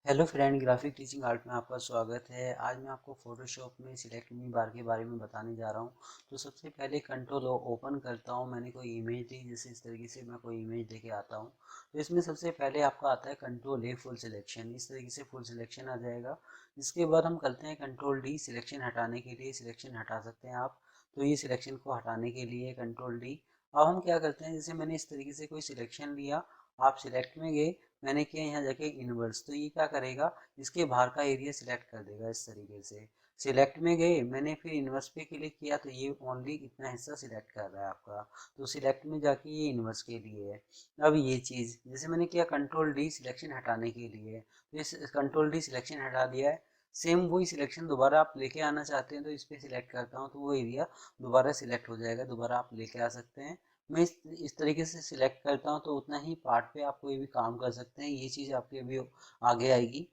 Hello friend, graphic teaching art में आपका स्वागत है। आज मैं आपको फोटोशॉप में सिलेक्ट मेन्यू बार के बारे में बताने जा रहा हूँ। तो सबसे पहले कंट्रोल ओ ओपन करता हूँ। मैंने कोई इमेज ली, जैसे इस तरीके से मैं कोई इमेज लेके आता हूँ। तो इसमें सबसे पहले आपका आता है कंट्रोल ए फुल सिलेक्शन। इस तरीके से फुल सिलेक्शन आ जाएगा। इसके बाद हम करते हैं कंट्रोल डी सिलेक्शन हटाने के लिए। सिलेक्शन हटा सकते हैं आप। तो ये सिलेक्शन को हटाने के लिए कंट्रोल डी। अब हम क्या करते हैं, जैसे मैंने इस तरीके से कोई सिलेक्शन लिया, आप सिलेक्ट में गए, मैंने किया यहाँ जाके इनवर्स। तो ये क्या करेगा, इसके बाहर का एरिया सिलेक्ट कर देगा इस तरीके से। सिलेक्ट में गए, मैंने फिर इनवर्स पे क्लिक किया, तो ये ओनली इतना हिस्सा सिलेक्ट कर रहा है आपका। तो सिलेक्ट में जाके ये इनवर्स के लिए है। अब ये चीज़ जैसे मैंने किया कंट्रोल डी सिलेक्शन हटाने के लिए, तो इस कंट्रोल डी सिलेक्शन हटा दिया है। सेम वही सिलेक्शन दोबारा आप लेके आना चाहते हैं तो इस पर सिलेक्ट करता हूँ, तो वो एरिया दोबारा सिलेक्ट हो जाएगा, दोबारा आप लेके आ सकते हैं। मैं इस तरीके से सिलेक्ट करता हूँ, तो उतना ही पार्ट पे आप कोई भी काम कर सकते हैं। ये चीज़ आपके अभी आगे आएगी।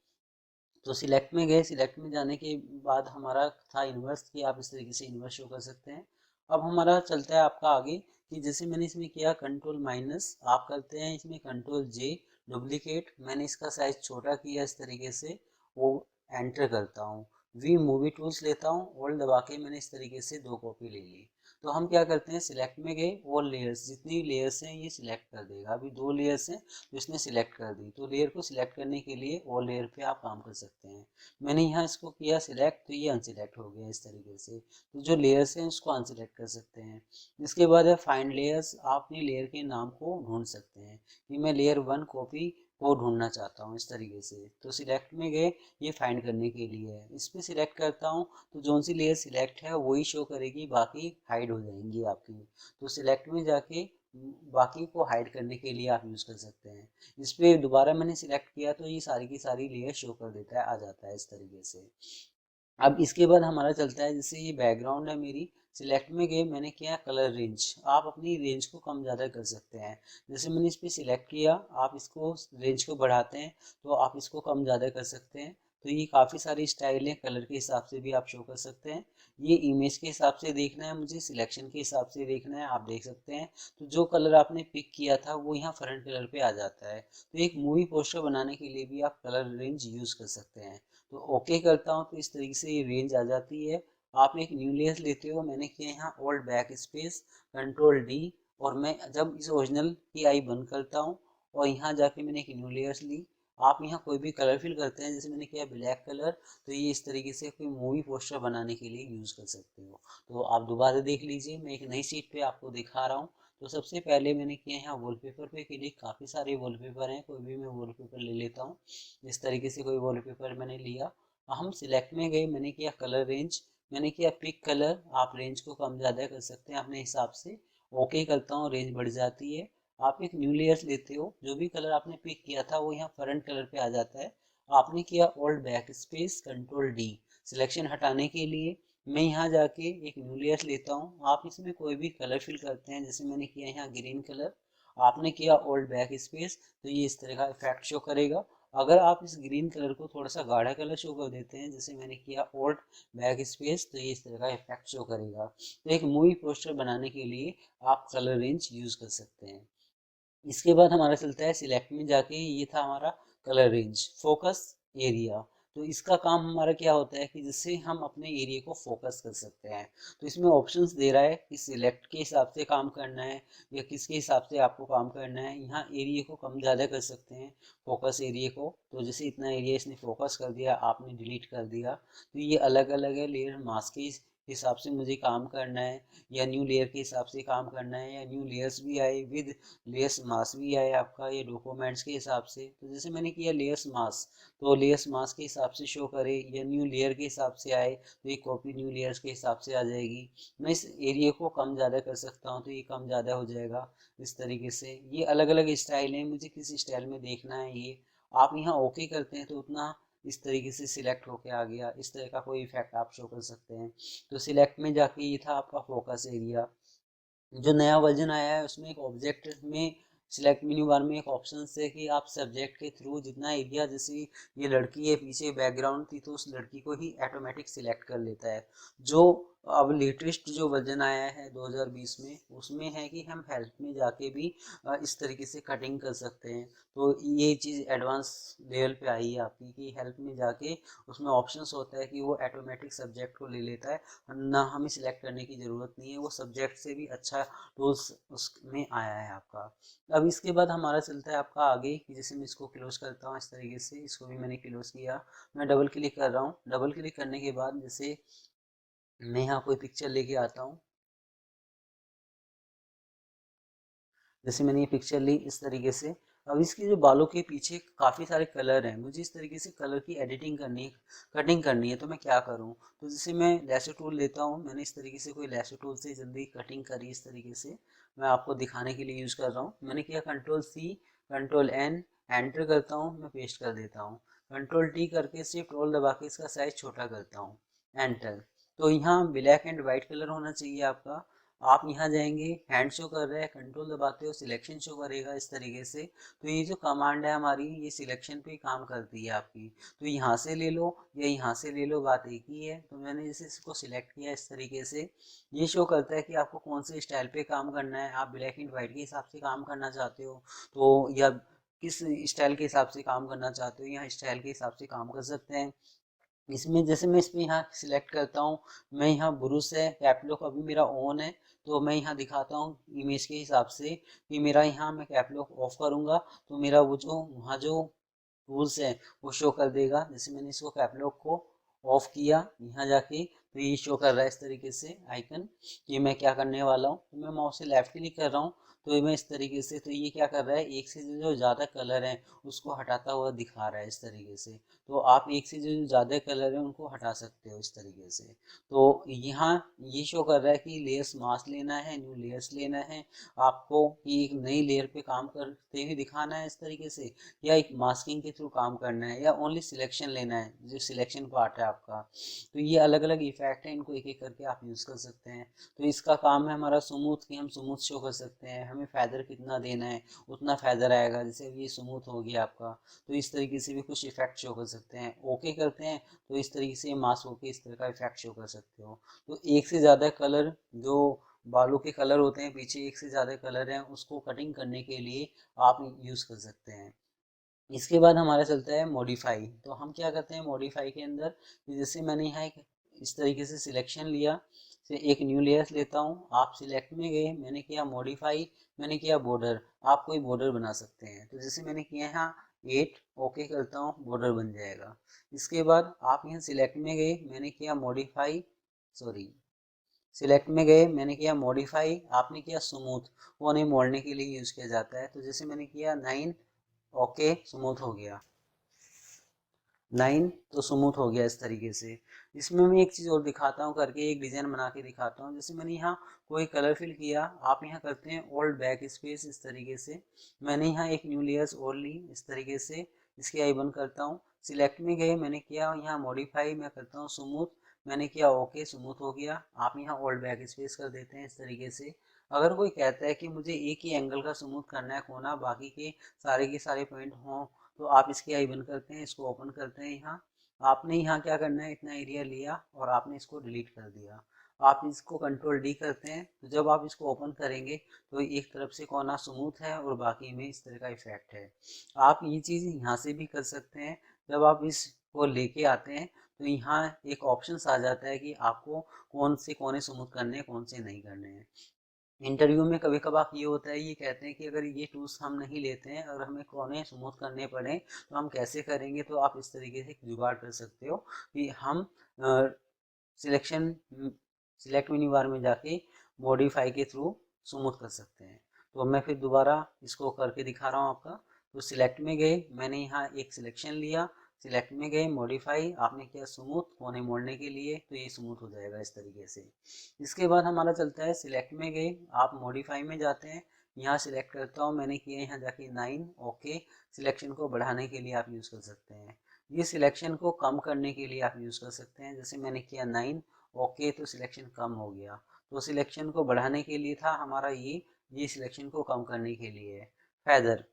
तो सिलेक्ट में गए, सिलेक्ट में जाने के बाद हमारा था इन्वर्स, कि आप इस तरीके से इन्वर्स शो कर सकते हैं। अब हमारा चलता है आपका आगे, कि जैसे मैंने इसमें किया कंट्रोल माइनस, आप करते हैं इसमें कंट्रोल जे डुप्लीकेट। मैंने इसका साइज छोटा किया इस तरीके से, वो एंटर करता हूँ। वी मूवी टूल्स लेता हूँ, ऑल दबा के मैंने इस तरीके से 2 कॉपी ले ली। तो हम क्या करते हैं, सिलेक्ट में गए, ऑल लेयर्स जितनी लेयर्स हैं ये सिलेक्ट कर देगा। अभी 2 लेयर्स हैं तो इसने सिलेक्ट कर दी। तो लेयर को सिलेक्ट करने के लिए ऑल लेयर पे आप काम कर सकते हैं। मैंने यहाँ इसको किया सिलेक्ट, तो ये अनसिलेक्ट हो गया इस तरीके से। तो जो लेयर्स हैं उसको अनसिलेक्ट कर सकते हैं। इसके बाद है फाइंड लेयर्स। आप अपनी लेयर के नाम को ढूंढ सकते हैं, कि मैं लेयर 1 कॉपी को ढूंढना चाहता हूँ इस तरीके से। तो सिलेक्ट में गए, ये फाइंड करने के लिए है। इस पर सिलेक्ट करता हूँ, तो जो सी लेयर सिलेक्ट है वही शो करेगी, बाकी हाइड हो जाएंगी आपकी। तो सिलेक्ट में जाके बाकी को हाइड करने के लिए आप यूज़ कर सकते हैं। इस पर दोबारा मैंने सिलेक्ट किया, तो ये सारी की सारी लेयर शो कर देता है, आ जाता है इस तरीके से। अब इसके बाद हमारा चलता है, जैसे ये बैकग्राउंड है मेरी, सिलेक्ट में गए, मैंने किया कलर रेंज। आप अपनी रेंज को कम ज़्यादा कर सकते हैं। जैसे मैंने इस पर सिलेक्ट किया, आप इसको रेंज को बढ़ाते हैं तो आप इसको कम ज़्यादा कर सकते हैं। तो ये काफ़ी सारी स्टाइल है, कलर के हिसाब से भी आप शो कर सकते हैं। ये इमेज के हिसाब से देखना है मुझे, सिलेक्शन के हिसाब से देखना है, आप देख सकते हैं। तो जो कलर आपने पिक किया था वो यहाँ फ्रंट कलर पे आ जाता है। तो एक मूवी पोस्टर बनाने के लिए भी आप कलर रेंज यूज़ कर सकते हैं। तो ओके करता हूँ, तो इस तरीके से ये रेंज आ जाती है। आप एक न्यू लेयर लेते हो, मैंने किया यहाँ old back space control D. और मैं जब इस ओरिजिनल की आई बंद करता हूँ और यहाँ जाके मैंने एक न्यू लेयर्स ली, आप यहाँ कोई भी कलर फिल करते हैं, जैसे मैंने किया ब्लैक कलर, तो ये इस तरीके से कोई मूवी पोस्टर बनाने के लिए यूज़ कर सकते हो। तो आप दोबारा देख लीजिए, मैं एक नई सीट पे आपको दिखा रहा हूँ। तो सबसे पहले मैंने किया यहाँ वॉलपेपर पे क्लिक, काफ़ी सारे वॉलपेपर हैं, कोई भी मैं वॉलपेपर ले लेता हूँ। इस तरीके से कोई वॉलपेपर मैंने लिया। हम सिलेक्ट में गए, मैंने किया कलर रेंज, मैंने किया पिक कलर। आप रेंज को कम ज़्यादा कर सकते हैं अपने हिसाब से। ओके करता हूँ, रेंज बढ़ जाती है। आप एक न्यू लेयर्स लेते हो, जो भी कलर आपने पिक किया था वो यहाँ फ्रंट कलर पे आ जाता है। आपने किया old back space control D selection हटाने के लिए। मैं यहाँ जाके एक न्यू लेयर्स लेता हूँ, आप इसमें कोई भी कलर फिल करते हैं, जैसे मैंने किया यहाँ ग्रीन कलर। आपने किया ओल्ड बैक स्पेस, तो ये इस तरह का इफेक्ट शो करेगा। अगर आप इस ग्रीन कलर को थोड़ा सा गाढ़ा कलर शो कर देते हैं, जैसे मैंने किया ओल्ड बैक स्पेस, तो ये इस तरह का इफेक्ट शो करेगा। तो एक मूवी पोस्टर बनाने के लिए आप कलर रेंज यूज कर सकते हैं। इसके बाद हमारा चलता है सिलेक्ट में जाके, ये था हमारा कलर रेंज फोकस एरिया। तो इसका काम हमारा क्या होता है, कि जिससे हम अपने एरिया को फोकस कर सकते हैं। तो इसमें ऑप्शंस दे रहा है कि सिलेक्ट के हिसाब से काम करना है या किसके हिसाब से आपको काम करना है। यहाँ एरिया को कम ज़्यादा कर सकते हैं, फोकस एरिया को। तो जैसे इतना एरिया इसने फोकस कर दिया, आपने डिलीट कर दिया, तो ये अलग अलग है। लेयर मास्क के हिसाब से मुझे काम करना है, या न्यू लेयर के हिसाब से काम करना है, या न्यू लेयर्स भी आए विद लेयर्स मास भी आए आपका, ये डॉक्यूमेंट्स के हिसाब से। तो जैसे मैंने किया लेयर्स मास, तो लेयर्स मास के हिसाब से शो करे, या न्यू लेयर के हिसाब से आए तो ये कॉपी न्यू लेयर्स के हिसाब से आ जाएगी। मैं इस एरिया को कम ज़्यादा कर सकता हूँ, तो ये कम ज़्यादा हो जाएगा इस तरीके से। ये अलग अलग स्टाइल है, मुझे किस स्टाइल में देखना है ये आप यहाँ ओके करते हैं, तो उतना इस तरीके से सिलेक्ट होके आ गया। इस तरह का कोई इफेक्ट आप शो कर सकते हैं। तो सिलेक्ट में जाके ये था आपका फोकस एरिया। जो नया वर्जन आया है उसमें एक ऑब्जेक्ट में सिलेक्ट मेन्यू बार में एक ऑप्शन है कि आप सब्जेक्ट के थ्रू जितना एरिया, जैसे ये लड़की है पीछे बैकग्राउंड थी, तो उस लड़की को ही ऑटोमेटिक सिलेक्ट कर लेता है। जो अब लेटेस्ट जो वर्जन आया है 2020 में, उसमें है कि हम हेल्प में जाके भी इस तरीके से कटिंग कर सकते हैं। तो ये चीज़ एडवांस लेवल पे आई है आपकी कि हेल्प में जाके उसमें ऑप्शंस होता है कि वो ऑटोमेटिक सब्जेक्ट को ले लेता है, ना हमें सिलेक्ट करने की ज़रूरत नहीं है, वो सब्जेक्ट से भी अच्छा टूल्स उसमें आया है आपका। अब इसके बाद हमारा चलता है आपका आगे कि जैसे मैं इसको क्लोज करता हूँ इस तरीके से, इसको भी मैंने क्लोज किया। मैं डबल क्लिक कर रहा हूँ, डबल क्लिक करने के बाद जैसे मैं यहाँ कोई पिक्चर लेके आता हूँ, जैसे मैंने ये पिक्चर ली इस तरीके से। अब इसके जो बालों के पीछे काफ़ी सारे कलर हैं, मुझे इस तरीके से कलर की एडिटिंग करनी है, कटिंग करनी है, तो मैं क्या करूँ? तो जैसे मैं लैसो टूल लेता हूँ, मैंने इस तरीके से कोई लैसो टूल से जल्दी कटिंग करी इस तरीके से, मैं आपको दिखाने के लिए यूज़ कर रहा हूँ। मैंने किया control C, control N, enter करता हूँ, मैं पेस्ट कर देता हूँ। कंट्रोल टी करके शिफ्ट ऑल दबा के इसका साइज छोटा करता हूँ, एंटर। तो यहाँ ब्लैक एंड वाइट कलर होना चाहिए आपका। आप यहाँ जाएंगे, हैंड शो कर रहा है, कंट्रोल दबाते हो सिलेक्शन शो करेगा इस तरीके से। तो ये जो कमांड है हमारी, ये सिलेक्शन पे काम करती है आपकी। तो यहाँ से ले लो या यहाँ से ले लो, बात एक ही है। तो मैंने जैसे इसको सिलेक्ट किया इस तरीके से, ये शो करता है कि आपको कौन से स्टाइल पे काम करना है। आप ब्लैक एंड वाइट के हिसाब से काम करना चाहते हो तो, या किस स्टाइल के हिसाब से काम करना चाहते हो, यहाँ स्टाइल के हिसाब से काम कर सकते हैं। इसमें जैसे मैं इसमें यहाँ सिलेक्ट करता हूँ, मैं यहाँ ब्रूस है, कैपलॉक अभी मेरा ऑन है, तो मैं यहाँ दिखाता हूँ इमेज के हिसाब से कि मेरा यहाँ मैं कैपलॉक ऑफ करूँगा तो मेरा वो जो वहाँ जो टूल्स है वो शो कर देगा। जैसे मैंने इसको कैपलॉक को ऑफ किया यहाँ जाके, तो ये शो कर रहा है इस तरीके से आइकन कि मैं क्या करने वाला हूँ। तो मैं माउस से लेफ्ट क्लिक कर रहा हूँ, तो मैं इस तरीके से, तो ये क्या कर रहा है, एक से जो ज़्यादा कलर है उसको हटाता हुआ दिखा रहा है इस तरीके से। तो आप एक से जो ज़्यादा कलर है उनको हटा सकते हो इस तरीके से। तो यहाँ ये शो कर रहा है कि लेयर्स मास्क लेना है, न्यू लेयर्स लेना है आपको, कि एक नई लेयर पे काम करते हुए दिखाना है इस तरीके से, या एक मास्किंग के थ्रू काम करना है, या ओनली सिलेक्शन लेना है जो सिलेक्शन पार्ट है आपका। तो ये अलग अलग इफेक्ट है, इनको एक एक करके आप यूज़ कर सकते हैं। तो इसका काम है हमारा स्मूथ, कि हम स्मूथ शो कर सकते हैं, हमें फैदर कितना देना है उतना फैदर आएगा। जैसे ये स्मूथ हो गया आपका, तो इस तरीके से भी कुछ इफेक्ट शो कर सकते हैं। ओके करते हैं तो इस तरीके से मास्क होके इस तरह का इफेक्ट शो कर सकते हो। तो एक से ज़्यादा कलर, जो बालों के कलर होते हैं पीछे एक से ज़्यादा कलर हैं, उसको कटिंग करने के लिए आप यूज़ कर सकते हैं। इसके बाद हमारा चलता है मॉडिफाई। तो हम क्या करते हैं मॉडिफाई के अंदर, जैसे मैंने यहाँ एक इस तरीके से सिलेक्शन लिया, से एक न्यू लेयर लेता हूँ, आप सिलेक्ट में गए, मैंने किया मॉडिफाई, मैंने किया बॉर्डर। आप कोई बॉर्डर बना सकते हैं, तो जैसे मैंने किया यहाँ 8, ओके करता हूँ, बॉर्डर बन जाएगा। इसके बाद आप यहाँ सिलेक्ट में गए, मैंने किया मॉडिफाई, सॉरी, सिलेक्ट में गए, मैंने किया मॉडिफाई, आपने किया स्मूथ, वो नहीं मोड़ने के लिए यूज़ किया जाता है। तो जैसे मैंने किया 9, ओके, स्मूथ हो गया 9, तो स्मूथ हो गया इस तरीके से। इसमें मैं एक चीज़ और दिखाता हूँ करके, एक डिज़ाइन बना के दिखाता हूँ। जैसे मैंने यहाँ कोई कलर फिल किया, आप यहाँ करते हैं ओल्ड बैक स्पेस इस तरीके से। मैंने यहाँ एक न्यू लेयर्स और ली इस तरीके से, इसकी आई बंद करता हूँ। सिलेक्ट में गए, मैंने किया यहाँ मॉडिफाई, मैं करता हूँ स्मूथ, मैंने किया ओके, स्मूथ हो गया। आप यहाँ ओल्ड बैक स्पेस कर देते हैं इस तरीके से। अगर कोई कहता है कि मुझे एक ही एंगल का स्मूथ करना है कोना, बाकी के सारे पॉइंट हों, तो आप इसकी आई बंद करते हैं, इसको ओपन करते हैं। यहाँ आपने यहाँ क्या करना है, इतना एरिया लिया और आपने इसको डिलीट कर दिया। आप इसको कंट्रोल डी करते हैं, तो जब आप इसको ओपन करेंगे तो एक तरफ से कोना स्मूथ है और बाकी में इस तरह का इफेक्ट है। आप ये चीज़ यहाँ से भी कर सकते हैं। जब आप इसको लेके आते हैं तो यहाँ एक ऑप्शन आ जाता है कि आपको कौन से कोने स्मूथ करने हैं, कौन से नहीं करने हैं। इंटरव्यू में कभी कभार ये होता है, ये कहते हैं कि अगर ये टूल्स हम नहीं लेते हैं और हमें कोने स्मूथ करने पड़े तो हम कैसे करेंगे। तो आप इस तरीके से जुगाड़ कर सकते हो कि हम सिलेक्शन सिलेक्ट मेन्यू बार में जाके मॉडिफाई के थ्रू स्मूथ कर सकते हैं। तो मैं फिर दोबारा इसको करके दिखा रहा हूँ आपका। तो सिलेक्ट में गए, मैंने यहाँ एक सिलेक्शन लिया, सिलेक्ट में गए मॉडिफाई, आपने किया स्मूथ कोने मोड़ने के लिए, तो ये स्मूथ हो जाएगा इस तरीके से। इसके बाद हमारा चलता है सिलेक्ट में गए, आप मॉडिफाई में जाते हैं, यहाँ सिलेक्ट करता हूँ, मैंने किया यहाँ जाके 9, ओके। सिलेक्शन को बढ़ाने के लिए आप यूज़ कर सकते हैं, ये सिलेक्शन को कम करने के लिए आप यूज़ कर सकते हैं। जैसे मैंने किया 9, ओके, तो सिलेक्शन कम हो गया। तो सिलेक्शन को बढ़ाने के लिए था हमारा ये सिलेक्शन को कम करने के लिए है। फैदर,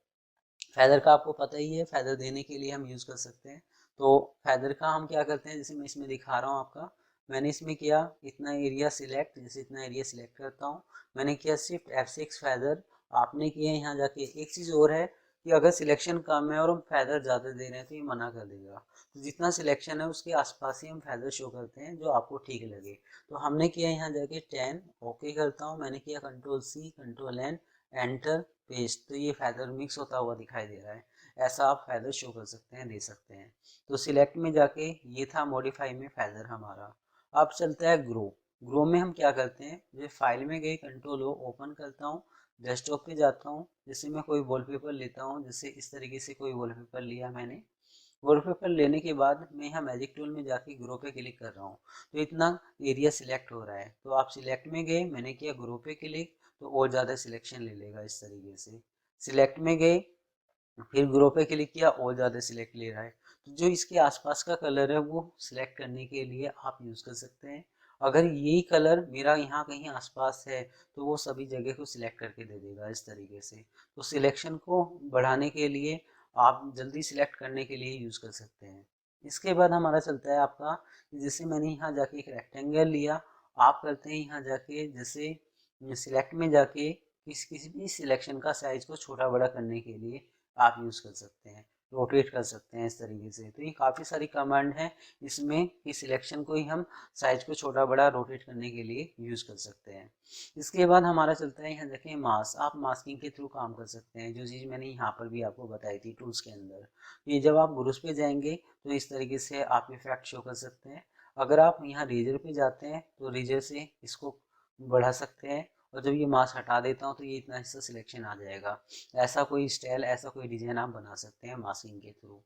फैदर का आपको पता ही है, फैदर देने के लिए हम यूज़ कर सकते हैं। तो फैदर का हम क्या करते हैं, जैसे मैं इसमें दिखा रहा हूँ आपका, मैंने इसमें किया इतना एरिया सिलेक्ट, जैसे इतना एरिया सिलेक्ट करता हूँ, मैंने किया शिफ्ट F6 फैदर। आपने किया यहाँ जाके एक चीज़ और है कि अगर सिलेक्शन कम है और हम फैदर ज़्यादा दे रहे हैं तो ये मना कर देगा। तो जितना सिलेक्शन है उसके आसपास ही हम फैदर शो करते हैं जो आपको ठीक लगे। तो हमने किया यहाँ जाके 10, ओके करता हूँ, मैंने किया Ctrl+C Ctrl+N एंटर, पेस्ट, तो ये फैदर मिक्स होता हुआ दिखाई दे रहा है। ऐसा आप फैदर शो कर सकते हैं, दे सकते हैं। तो सिलेक्ट में जाके ये था मॉडिफाई में फैदर हमारा। अब चलता है ग्रो। ग्रो में हम क्या करते हैं, जो फाइल में गई Ctrl+O ओपन करता हूँ, डेस्कटॉप पे जाता हूँ, जैसे मैं कोई वॉलपेपर लेता हूँ, जैसे इस तरीके से कोई वॉलपेपर लिया मैंने। वॉलपेपर लेने के बाद मैं यहाँ मैजिक टूल में जाके ग्रो पे क्लिक कर रहा हूँ, तो इतना एरिया सिलेक्ट हो रहा है। तो आप सिलेक्ट में गए, मैंने किया ग्रो पे क्लिक, तो और ज़्यादा सिलेक्शन ले लेगा इस तरीके से। सिलेक्ट में गए, फिर ग्रो पे क्लिक किया, और ज़्यादा सिलेक्ट ले रहा है। तो जो इसके आसपास का कलर है वो सिलेक्ट करने के लिए आप यूज़ कर सकते हैं। अगर यही कलर मेरा यहाँ कहीं आसपास है तो वो सभी जगह को सिलेक्ट करके दे देगा इस तरीके से। तो सिलेक्शन को बढ़ाने के लिए, आप जल्दी सिलेक्ट करने के लिए यूज़ कर सकते हैं। इसके बाद हमारा चलता है आपका, जैसे मैंने यहाँ जाके एक रेक्टेंगल लिया, आप करते हैं यहाँ जाके जैसे सिलेक्ट में जाके किसी भी सिलेक्शन का साइज को छोटा बड़ा करने के लिए आप यूज़ कर सकते हैं, रोटेट कर सकते हैं इस तरीके से। तो ये काफ़ी सारी कमांड है इसमें कि सिलेक्शन को ही हम साइज को छोटा बड़ा रोटेट करने के लिए यूज़ कर सकते हैं। इसके बाद हमारा चलता है यहाँ देखें मास्क। आप मास्किंग के थ्रू काम कर सकते हैं, जो चीज़ मैंने यहाँ पर भी आपको बताई थी टूल्स के अंदर। ये जब आप ब्रश पे जाएंगे तो इस तरीके से आप इफेक्ट शो कर सकते हैं। अगर आप यहाँ रेजर पे जाते हैं तो रेजर से इसको बढ़ा सकते हैं, और जब ये मास्क हटा देता हूँ तो ये इतना हिस्सा सिलेक्शन आ जाएगा। ऐसा कोई स्टाइल, ऐसा कोई डिजाइन आप बना सकते हैं मास्किंग के थ्रू।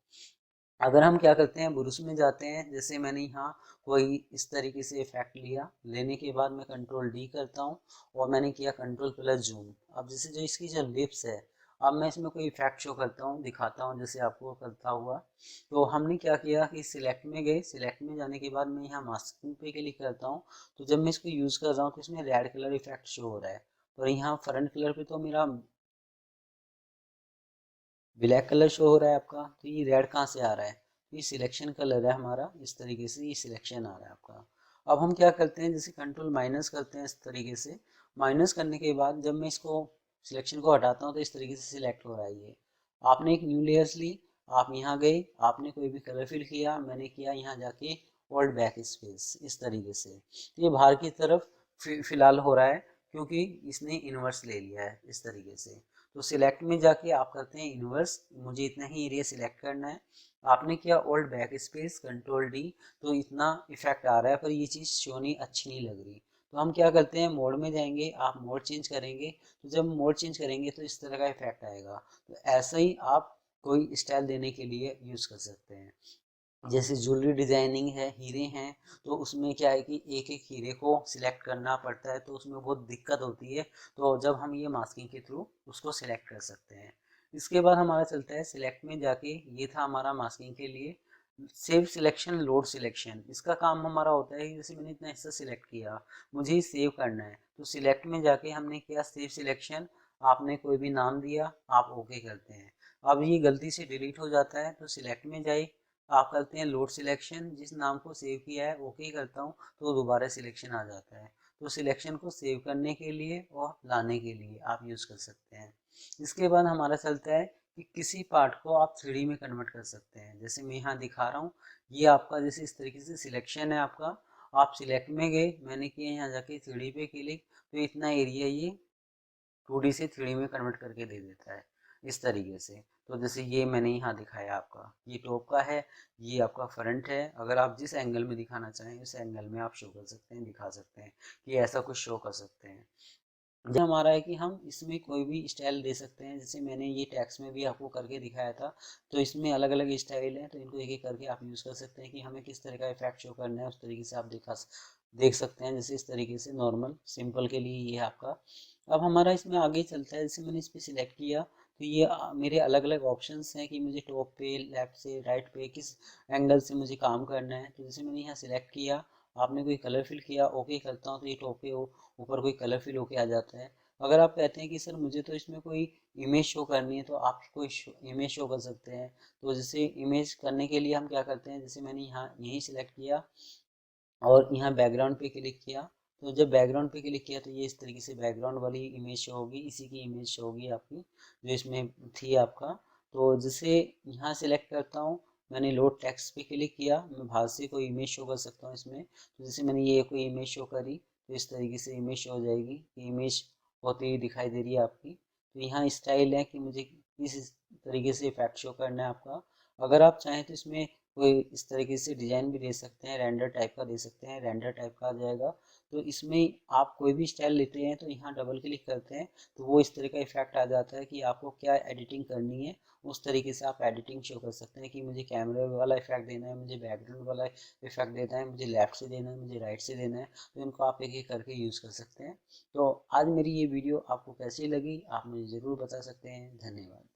अगर हम क्या करते हैं, ब्रश में जाते हैं, जैसे मैंने यहाँ कोई इस तरीके से इफेक्ट लिया, लेने के बाद मैं Ctrl+D करता हूँ, और मैंने किया Ctrl+Zoom। अब जैसे जो इसकी जो लिप्स है, अब मैं इसमें कोई इफेक्ट शो करता हूँ, दिखाता हूँ जैसे आपको करता हुआ। तो हमने क्या किया कि सिलेक्ट में गए, सिलेक्ट में जाने के बाद मैं यहाँ मास्किंग पे क्लिक करता हूँ। तो जब मैं इसको यूज़ कर रहा हूँ तो इसमें रेड कलर इफेक्ट शो हो रहा है, और यहाँ फ्रंट कलर पे तो मेरा ब्लैक कलर शो हो रहा है आपका। तो ये रेड कहाँ से आ रहा है, तो ये सिलेक्शन कलर है हमारा, इस तरीके से ये सिलेक्शन आ रहा है आपका। अब हम क्या करते हैं, जैसे कंट्रोल माइनस करते हैं इस तरीके से। माइनस करने के बाद जब मैं इसको सिलेक्शन को हटाता हूँ तो इस तरीके से सिलेक्ट हो रहा है ये। आपने एक न्यू लेयर्स ली, आप यहाँ गए, आपने कोई भी कलर फिल किया, मैंने किया यहाँ जाके ओल्ड बैक स्पेस, इस तरीके से। तो ये बाहर की तरफ फिलहाल हो रहा है क्योंकि इसने इन्वर्स ले लिया है इस तरीके से। तो सिलेक्ट में जाके आप करते हैं इन्वर्स, मुझे इतना ही एरिया सिलेक्ट करना है। आपने किया ओल्ड बैक स्पेस Ctrl+D, तो इतना इफेक्ट आ रहा है, पर ये चीज़ शो नहीं, अच्छी नहीं लग रही। तो हम क्या करते हैं, मोड में जाएंगे, आप मोड चेंज करेंगे, तो जब मोड चेंज करेंगे तो इस तरह का इफेक्ट आएगा। तो ऐसा ही आप कोई स्टाइल देने के लिए यूज़ कर सकते हैं। जैसे ज्वेलरी डिजाइनिंग है, हीरे हैं, तो उसमें क्या है कि एक एक हीरे को सिलेक्ट करना पड़ता है, तो उसमें बहुत दिक्कत होती है। तो जब हम ये मास्किंग के थ्रू उसको सिलेक्ट कर सकते हैं। इसके बाद हमारा चलता है सिलेक्ट में जाके, ये था हमारा मास्किंग के लिए। सेव सिलेक्शन, लोड सिलेक्शन, इसका काम हमारा होता है कि जैसे मैंने इतना हिस्सा सिलेक्ट किया, मुझे सेव करना है, तो सिलेक्ट में जाके हमने किया सेव सिलेक्शन। आपने कोई भी नाम दिया, आप ओके करते हैं। अब ये गलती से डिलीट हो जाता है, तो सिलेक्ट में जाए, आप करते हैं लोड सिलेक्शन, जिस नाम को सेव किया है ओके करता हूँ तो दोबारा सिलेक्शन आ जाता है। तो सिलेक्शन को सेव करने के लिए और लाने के लिए आप यूज़ कर सकते हैं। इसके बाद हमारा चलता है कि किसी पार्ट को आप 3D में कन्वर्ट कर सकते हैं। जैसे मैं यहाँ दिखा रहा हूँ, ये आपका जैसे इस तरीके से सिलेक्शन है आपका, आप सिलेक्ट में गए, मैंने किया यहाँ जाके 3D पे क्लिक, तो इतना एरिया ये 2D से 3D में कन्वर्ट करके दे देता है इस तरीके से। तो जैसे ये मैंने यहाँ दिखाया आपका, ये टॉप का है, ये आपका फ्रंट है। अगर आप जिस एंगल में दिखाना चाहें उस एंगल में आप शो कर सकते हैं, दिखा सकते हैं कि ऐसा कुछ शो कर सकते हैं। जो हमारा है कि हम इसमें कोई भी स्टाइल दे सकते हैं, जैसे मैंने ये टैक्स में भी आपको करके दिखाया था। तो इसमें अलग अलग स्टाइल हैं, तो इनको एक एक करके आप यूज़ कर सकते हैं कि हमें किस तरह का इफेक्ट शो करना है, उस तरीके से आप देख सकते हैं। जैसे इस तरीके से नॉर्मल सिंपल के लिए ये है आपका। अब हमारा इसमें आगे चलता है, जैसे मैंने इस पर सिलेक्ट किया, तो ये मेरे अलग अलग ऑप्शंस हैं कि मुझे टॉप पे, लेफ्ट से, राइट पे किस एंगल से मुझे काम करना है। तो जैसे मैंने यहाँ सिलेक्ट किया, आपने कोई कलर फिल किया, ओके करता हूँ, तो ये टॉप पे ऊपर कोई कलर फिल होके आ जाता है। अगर आप कहते हैं कि सर मुझे तो इसमें कोई इमेज शो करनी है, तो आप कोई इमेज शो कर सकते हैं। तो जैसे इमेज करने के लिए हम क्या करते हैं, जैसे मैंने यहाँ यही सिलेक्ट किया, और यहाँ बैकग्राउंड पे क्लिक किया, तो जब बैकग्राउंड पे क्लिक किया तो ये इस तरीके से बैकग्राउंड वाली इमेज शो होगी, इसी की इमेज शो होगी आपकी जो इसमें थी आपका। तो जिसे यहाँ सिलेक्ट करता हूँ, मैंने लोड टेक्स्ट पे क्लिक किया, मैं बाहर से कोई इमेज शो कर सकता हूँ इसमें। तो जैसे मैंने ये कोई इमेज शो करी तो इस तरीके से इमेज शो हो जाएगी कि इमेज होती हुई दिखाई दे रही है आपकी। तो यहाँ स्टाइल है कि मुझे किस तरीके से इफेक्ट शो करना है आपका। अगर आप चाहें तो इसमें कोई इस तरीके से डिजाइन भी दे सकते हैं, रेंडर टाइप का दे सकते हैं, रेंडर टाइप का आ जाएगा। तो इसमें आप कोई भी स्टाइल लेते हैं तो यहाँ डबल क्लिक करते हैं तो वो इस तरह का इफेक्ट आ जाता है कि आपको क्या एडिटिंग करनी है उस तरीके से आप एडिटिंग शो कर सकते हैं कि मुझे कैमरे वाला इफेक्ट देना है, मुझे बैकग्राउंड वाला इफेक्ट देना है, मुझे लेफ्ट से देना है, मुझे राइट से देना है। तो इनको आप एक एक करके यूज़ कर सकते हैं। तो आज मेरी ये वीडियो आपको कैसी लगी आप मुझे ज़रूर बता सकते हैं। धन्यवाद।